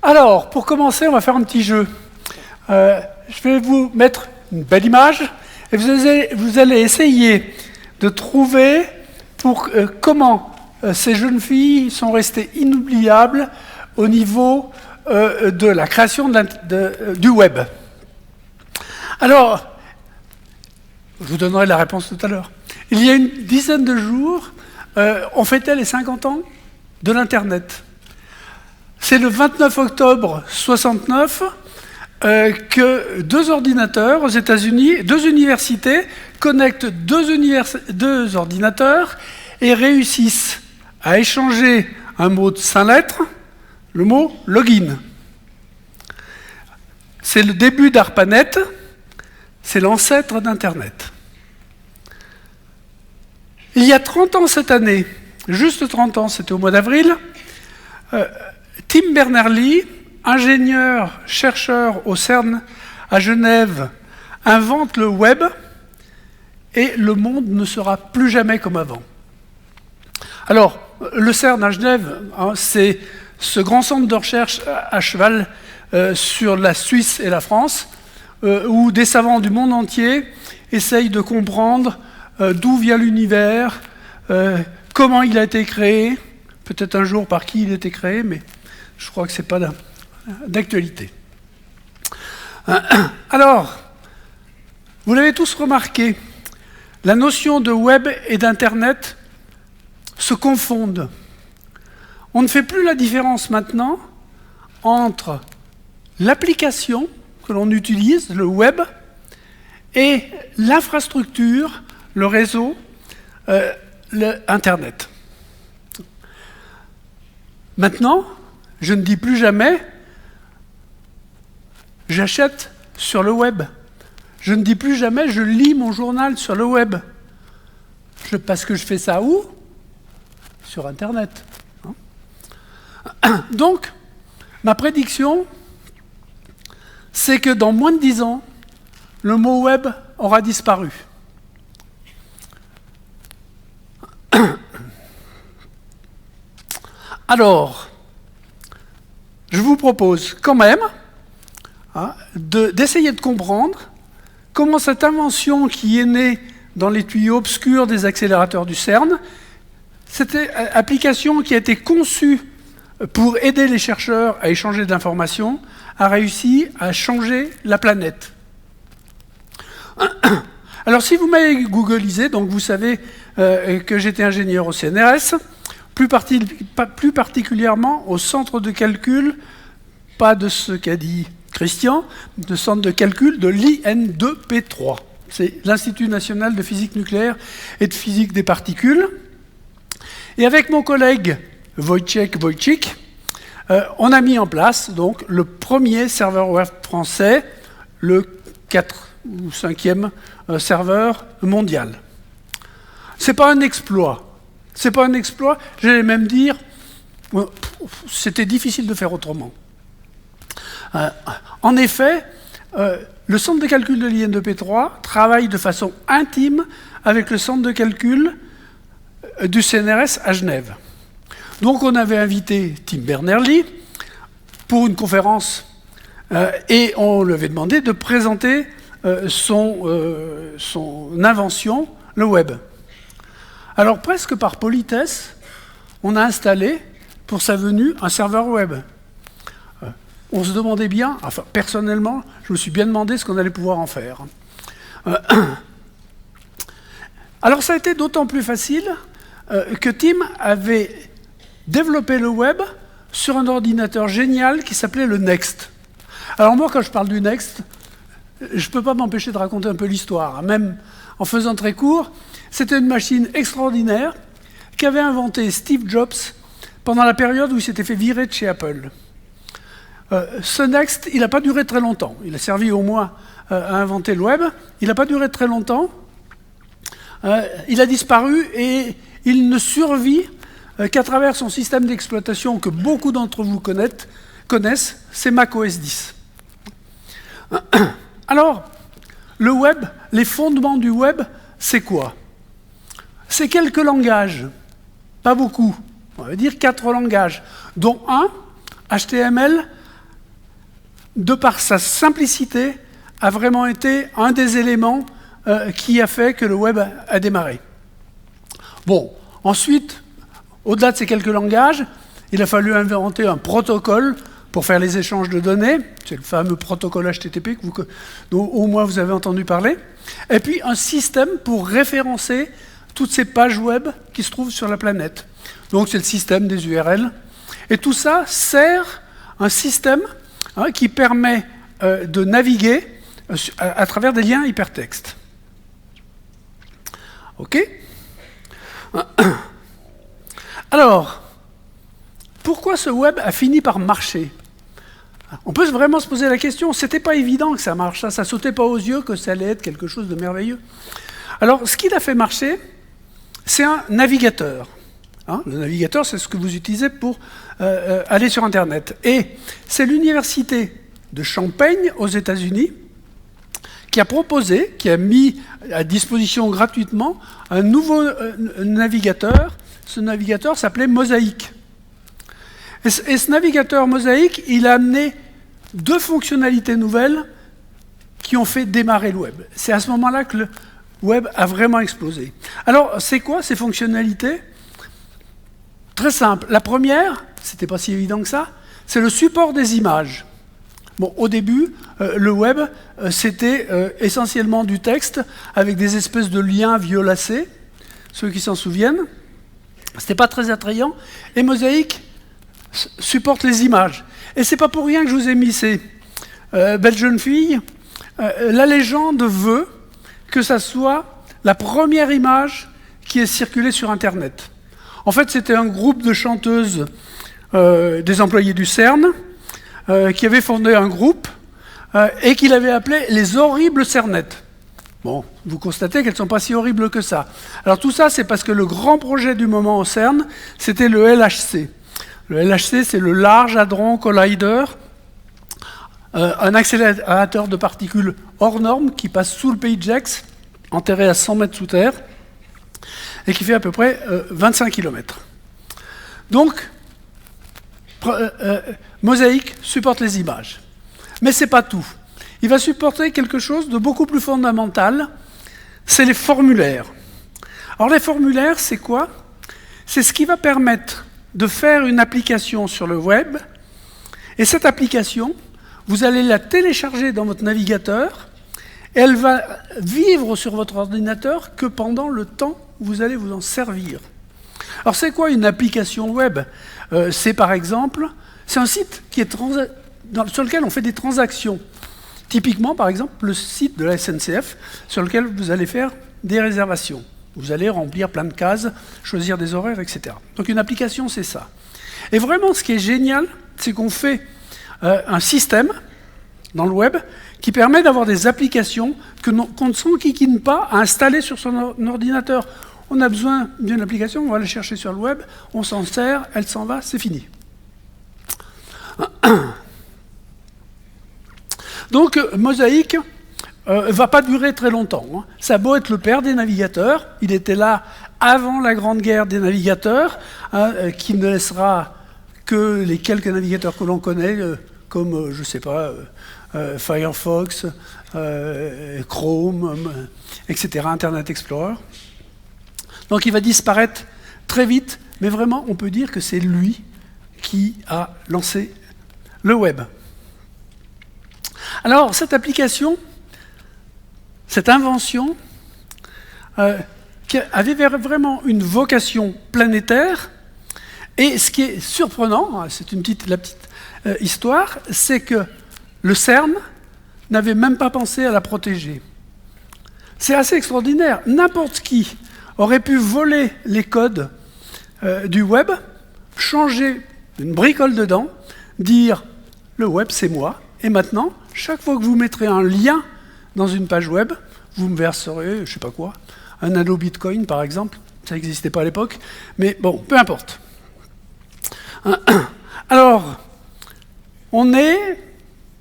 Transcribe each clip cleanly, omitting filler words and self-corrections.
Alors, pour commencer, on va faire un petit jeu. Je vais vous mettre une belle image et vous allez essayer de trouver comment ces jeunes filles sont restées inoubliables au niveau de la création du web. Alors, je vous donnerai la réponse tout à l'heure. Il y a une dizaine de jours, on fêtait les 50 ans de l'Internet. C'est le 29 octobre 69 que deux ordinateurs aux États-Unis, deux universités, connectent deux ordinateurs et réussissent à échanger un mot de 5 lettres, le mot « login ». C'est le début d'ARPANET, c'est l'ancêtre d'Internet. Il y a 30 ans cette année, juste 30 ans, c'était au mois d'avril, Tim Berners-Lee, ingénieur, chercheur au CERN à Genève, invente le web et le monde ne sera plus jamais comme avant. Alors, le CERN à Genève, c'est ce grand centre de recherche à cheval sur la Suisse et la France, où des savants du monde entier essayent de comprendre d'où vient l'univers, comment il a été créé, peut-être un jour par qui il a été créé, mais je crois que ce n'est pas d'actualité. Alors, vous l'avez tous remarqué, la notion de web et d'Internet se confondent. On ne fait plus la différence maintenant entre l'application que l'on utilise, le web, et l'infrastructure, le réseau, Internet. Maintenant, je ne dis plus jamais « j'achète sur le web ». Je ne dis plus jamais « je lis mon journal sur le web ». Parce que je fais ça où? Sur Internet. Donc, ma prédiction, c'est que dans moins de 10 ans, le mot web aura disparu. Alors, je vous propose quand même d'essayer de comprendre comment cette invention qui est née dans les tuyaux obscurs des accélérateurs du CERN, cette application qui a été conçue pour aider les chercheurs à échanger d'informations, a réussi à changer la planète. Alors si vous m'avez googlisé, donc vous savez que j'étais ingénieur au CNRS, plus particulièrement au centre de calcul, pas de ce qu'a dit Christian, de centre de calcul de l'IN2P3. C'est l'Institut national de physique nucléaire et de physique des particules. Et avec mon collègue Wojciech, on a mis en place donc, le premier serveur web français, le 4 ou 5e serveur mondial. Ce n'est pas un exploit. C'est pas un exploit, j'allais même dire, c'était difficile de faire autrement. En effet, le centre de calcul de l'IN2P3 travaille de façon intime avec le centre de calcul du CNRS à Genève. Donc on avait invité Tim Berners-Lee pour une conférence et on lui avait demandé de présenter son invention, le web. Alors presque par politesse, on a installé pour sa venue un serveur web. On se demandait bien, enfin personnellement, je me suis bien demandé ce qu'on allait pouvoir en faire. Alors ça a été d'autant plus facile que Tim avait développé le web sur un ordinateur génial qui s'appelait le Next. Alors moi, quand je parle du Next, je ne peux pas m'empêcher de raconter un peu l'histoire. Même en faisant très court, c'était une machine extraordinaire qu'avait inventée Steve Jobs pendant la période où il s'était fait virer de chez Apple. Ce Next, il n'a pas duré très longtemps. Il a servi au moins à inventer le web. Il n'a pas duré très longtemps. Il a disparu et il ne survit qu'à travers son système d'exploitation que beaucoup d'entre vous connaissent, c'est macOS 10. Alors, le web, les fondements du web, c'est quoi? C'est quelques langages, pas beaucoup, on va dire 4 langages, dont un, HTML, de par sa simplicité, a vraiment été un des éléments qui a fait que le web a démarré. Bon, ensuite, au-delà de ces quelques langages, il a fallu inventer un protocole pour faire les échanges de données. C'est le fameux protocole HTTP dont au moins vous avez entendu parler. Et puis un système pour référencer toutes ces pages web qui se trouvent sur la planète. Donc c'est le système des URL. Et tout ça sert un système qui permet de naviguer à travers des liens hypertextes. OK ? Alors, pourquoi ce web a fini par marcher ? On peut vraiment se poser la question, c'était pas évident que ça marche, ça sautait pas aux yeux que ça allait être quelque chose de merveilleux. Alors, ce qui l'a fait marcher, c'est un navigateur. Le navigateur, c'est ce que vous utilisez pour aller sur Internet. Et c'est l'université de Champaign, aux États-Unis, qui a proposé, qui a mis à disposition gratuitement un nouveau navigateur. Ce navigateur s'appelait Mosaic. Et ce navigateur Mosaic, il a amené 2 fonctionnalités nouvelles qui ont fait démarrer le web. C'est à ce moment-là que le web a vraiment explosé. Alors, c'est quoi ces fonctionnalités ? Très simple. La première, c'était pas si évident que ça, c'est le support des images. Bon, au début, le web, c'était essentiellement du texte avec des espèces de liens violacés, ceux qui s'en souviennent. C'était pas très attrayant. Et Mosaic supporte les images. Et c'est pas pour rien que je vous ai mis ces belles jeunes filles. La légende veut que ça soit la première image qui est circulée sur Internet. En fait, c'était un groupe de chanteuses des employés du CERN qui avait fondé un groupe et qu'il avait appelé les horribles cernettes. Bon, vous constatez qu'elles ne sont pas si horribles que ça. Alors tout ça, c'est parce que le grand projet du moment au CERN, c'était le LHC. Le LHC, c'est le Large Hadron Collider, un accélérateur de particules hors norme qui passe sous le pays de Gex, enterré à 100 mètres sous terre, et qui fait à peu près 25 km. Donc, Mosaic supporte les images. Mais ce n'est pas tout. Il va supporter quelque chose de beaucoup plus fondamental, c'est les formulaires. Alors les formulaires, c'est quoi ? C'est ce qui va permettre de faire une application sur le web, et cette application, vous allez la télécharger dans votre navigateur, et elle va vivre sur votre ordinateur que pendant le temps où vous allez vous en servir. Alors c'est quoi une application web ? C'est par exemple, c'est un site qui est sur lequel on fait des transactions. Typiquement, par exemple, le site de la SNCF sur lequel vous allez faire des réservations. Vous allez remplir plein de cases, choisir des horaires, etc. Donc une application, c'est ça. Et vraiment, ce qui est génial, c'est qu'on fait un système dans le web qui permet d'avoir des applications qu'on ne s'enquiquine pas à installer sur son ordinateur. On a besoin d'une application, on va la chercher sur le web, on s'en sert, elle s'en va, c'est fini. Donc, Mosaic ne va pas durer très longtemps. Ça a beau être le père des navigateurs, il était là avant la grande guerre des navigateurs, qui ne laissera que les quelques navigateurs que l'on connaît, comme, je ne sais pas, Firefox, Chrome, etc., Internet Explorer. Donc il va disparaître très vite, mais vraiment, on peut dire que c'est lui qui a lancé le web. Alors, cette application, cette invention, qui avait vraiment une vocation planétaire, et ce qui est surprenant, c'est la petite histoire, c'est que le CERN n'avait même pas pensé à la protéger. C'est assez extraordinaire. N'importe qui aurait pu voler les codes du web, changer une bricole dedans, dire « le web, c'est moi », et maintenant, chaque fois que vous mettrez un lien dans une page web, vous me verserez, je ne sais pas quoi, un nano bitcoin par exemple, ça n'existait pas à l'époque, mais bon, peu importe. Alors, on est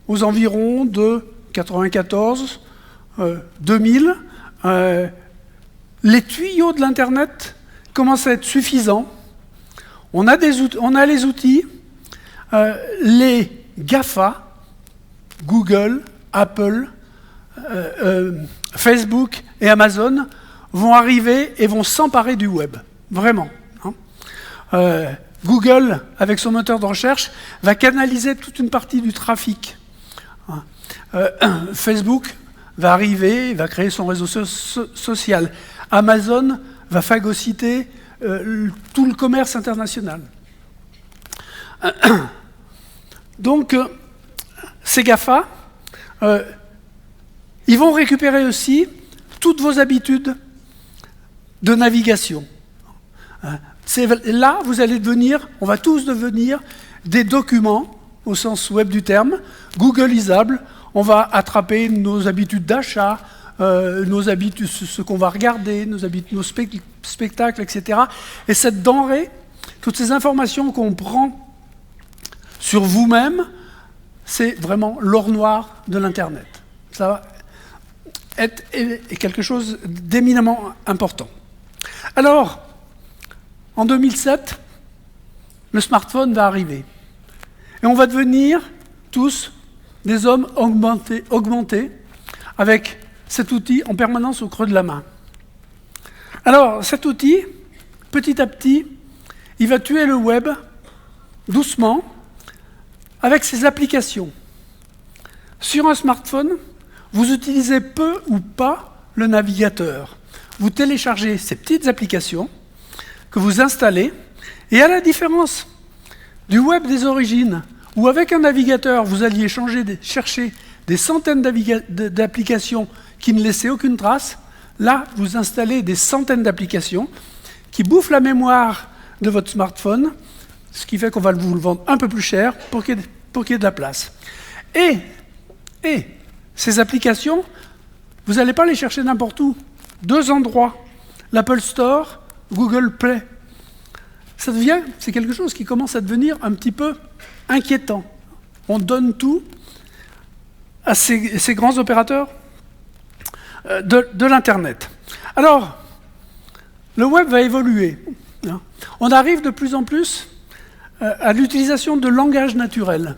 aux environs de 94, 2000, les tuyaux de l'Internet commencent à être suffisants, on a les outils, les GAFA, Google, Apple, Facebook et Amazon vont arriver et vont s'emparer du web, vraiment. Google, avec son moteur de recherche, va canaliser toute une partie du trafic. Facebook va arriver, va créer son réseau social. Amazon va phagocyter tout le commerce international. Donc, ces GAFA, ils vont récupérer aussi toutes vos habitudes de navigation. Là, vous allez devenir, on va tous devenir des documents, au sens web du terme, Googleisables. On va attraper nos habitudes d'achat, nos habitudes, ce qu'on va regarder, nos spectacles, etc. Et cette denrée, toutes ces informations qu'on prend sur vous-même, c'est vraiment l'or noir de l'Internet. Ça va être quelque chose d'éminemment important. Alors, en 2007, le smartphone va arriver. Et on va devenir tous des hommes augmentés avec cet outil en permanence au creux de la main. Alors, cet outil, petit à petit, il va tuer le web doucement avec ses applications. Sur un smartphone, vous utilisez peu ou pas le navigateur. Vous téléchargez ces petites applications que vous installez, et à la différence du web des origines, où avec un navigateur, vous alliez chercher des centaines d'applications qui ne laissaient aucune trace, là, vous installez des centaines d'applications qui bouffent la mémoire de votre smartphone, ce qui fait qu'on va vous le vendre un peu plus cher pour qu'il y ait de la place. Et ces applications, vous n'allez pas les chercher n'importe où. 2 endroits, l'Apple Store, Google Play. C'est quelque chose qui commence à devenir un petit peu inquiétant. On donne tout à ces grands opérateurs de l'Internet. Alors, le web va évoluer. On arrive de plus en plus à l'utilisation de langage naturel.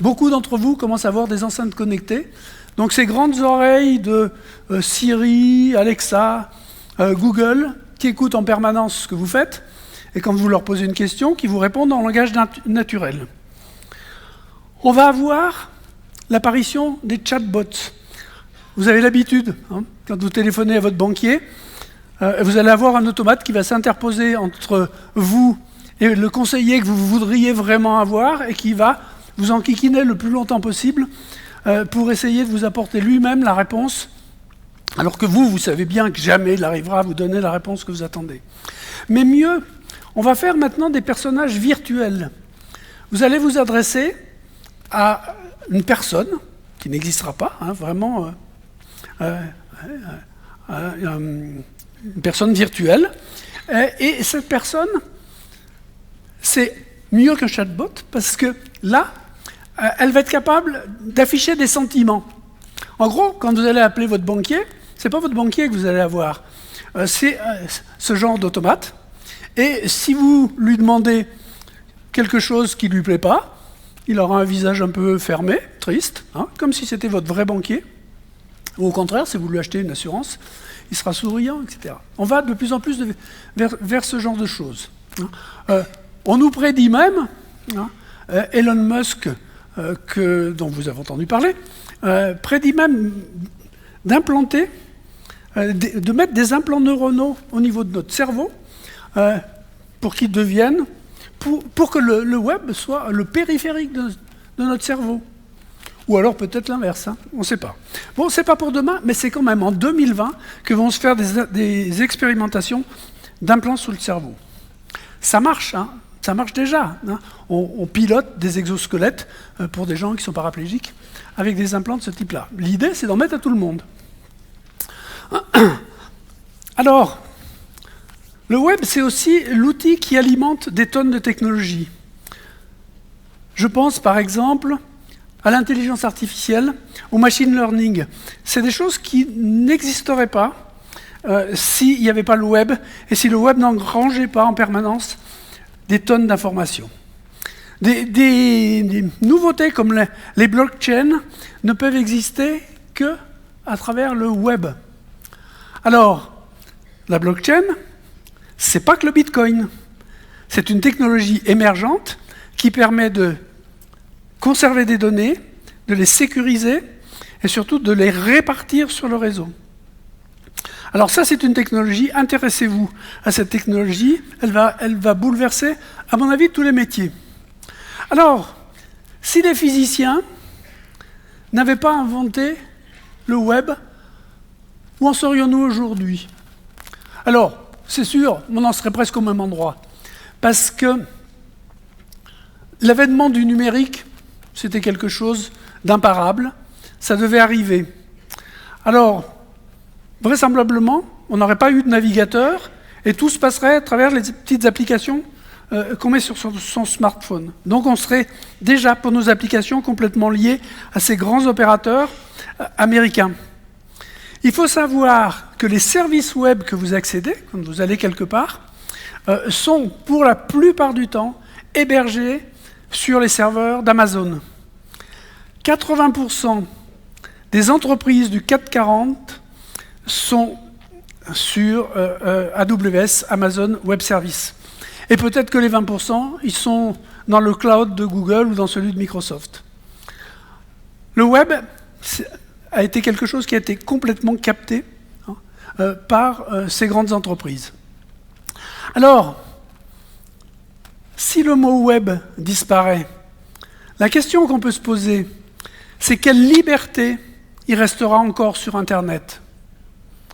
Beaucoup d'entre vous commencent à avoir des enceintes connectées. Donc ces grandes oreilles de Siri, Alexa, Google, qui écoutent en permanence ce que vous faites, et quand vous leur posez une question, qui vous répondent en langage naturel. On va avoir l'apparition des chatbots. Vous avez l'habitude, quand vous téléphonez à votre banquier, vous allez avoir un automate qui va s'interposer entre vous et le conseiller que vous voudriez vraiment avoir, et qui va vous enquiquiner le plus longtemps possible pour essayer de vous apporter lui-même la réponse, alors que vous savez bien que jamais il arrivera à vous donner la réponse que vous attendez. Mais mieux, on va faire maintenant des personnages virtuels. Vous allez vous adresser à une personne qui n'existera pas, vraiment une personne virtuelle, et cette personne, c'est mieux qu'un chatbot, parce que là, elle va être capable d'afficher des sentiments. En gros, quand vous allez appeler votre banquier, ce n'est pas votre banquier que vous allez avoir, c'est ce genre d'automate. Et si vous lui demandez quelque chose qui ne lui plaît pas, il aura un visage un peu fermé, triste, comme si c'était votre vrai banquier. Ou au contraire, si vous lui achetez une assurance, il sera souriant, etc. On va de plus en plus vers ce genre de choses. On nous prédit même, Elon Musk, dont vous avez entendu parler, prédit même d'implanter, de mettre des implants neuronaux au niveau de notre cerveau, pour qu'ils deviennent, pour que le web soit le périphérique de notre cerveau. Ou alors peut-être l'inverse, on ne sait pas. Bon, c'est pas pour demain, mais c'est quand même en 2020 que vont se faire des expérimentations d'implants sous le cerveau. Ça marche, ça marche déjà. On pilote des exosquelettes pour des gens qui sont paraplégiques avec des implants de ce type-là. L'idée, c'est d'en mettre à tout le monde. Alors, le web, c'est aussi l'outil qui alimente des tonnes de technologies. Je pense, par exemple, à l'intelligence artificielle, au machine learning. C'est des choses qui n'existeraient pas s'il n'y avait pas le web, et si le web n'engrangeait pas en permanence des tonnes d'informations. Des nouveautés comme les blockchains ne peuvent exister que à travers le web. Alors, la blockchain, c'est pas que le Bitcoin. C'est une technologie émergente qui permet de conserver des données, de les sécuriser et surtout de les répartir sur le réseau. Alors ça, c'est une technologie, intéressez-vous à cette technologie, elle va bouleverser, à mon avis, tous les métiers. Alors, si les physiciens n'avaient pas inventé le web, où en serions-nous aujourd'hui? Alors, c'est sûr, on en serait presque au même endroit. Parce que l'avènement du numérique, c'était quelque chose d'imparable, ça devait arriver. Alors, vraisemblablement, on n'aurait pas eu de navigateur, et tout se passerait à travers les petites applications qu'on met sur son smartphone. Donc on serait déjà, pour nos applications, complètement liés à ces grands opérateurs américains. Il faut savoir que les services web que vous accédez, quand vous allez quelque part, sont pour la plupart du temps hébergés sur les serveurs d'Amazon. 80% des entreprises du CAC 40 sont sur AWS, Amazon Web Services. Et peut-être que les 20%, ils sont dans le cloud de Google ou dans celui de Microsoft. Le web a été quelque chose qui a été complètement capté par ces grandes entreprises. Alors, si le mot web disparaît, la question qu'on peut se poser, c'est quelle liberté il restera encore sur Internet?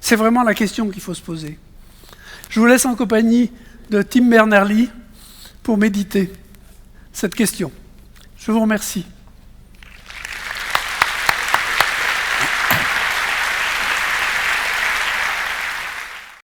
C'est vraiment la question qu'il faut se poser. Je vous laisse en compagnie de Tim Berners-Lee pour méditer cette question. Je vous remercie.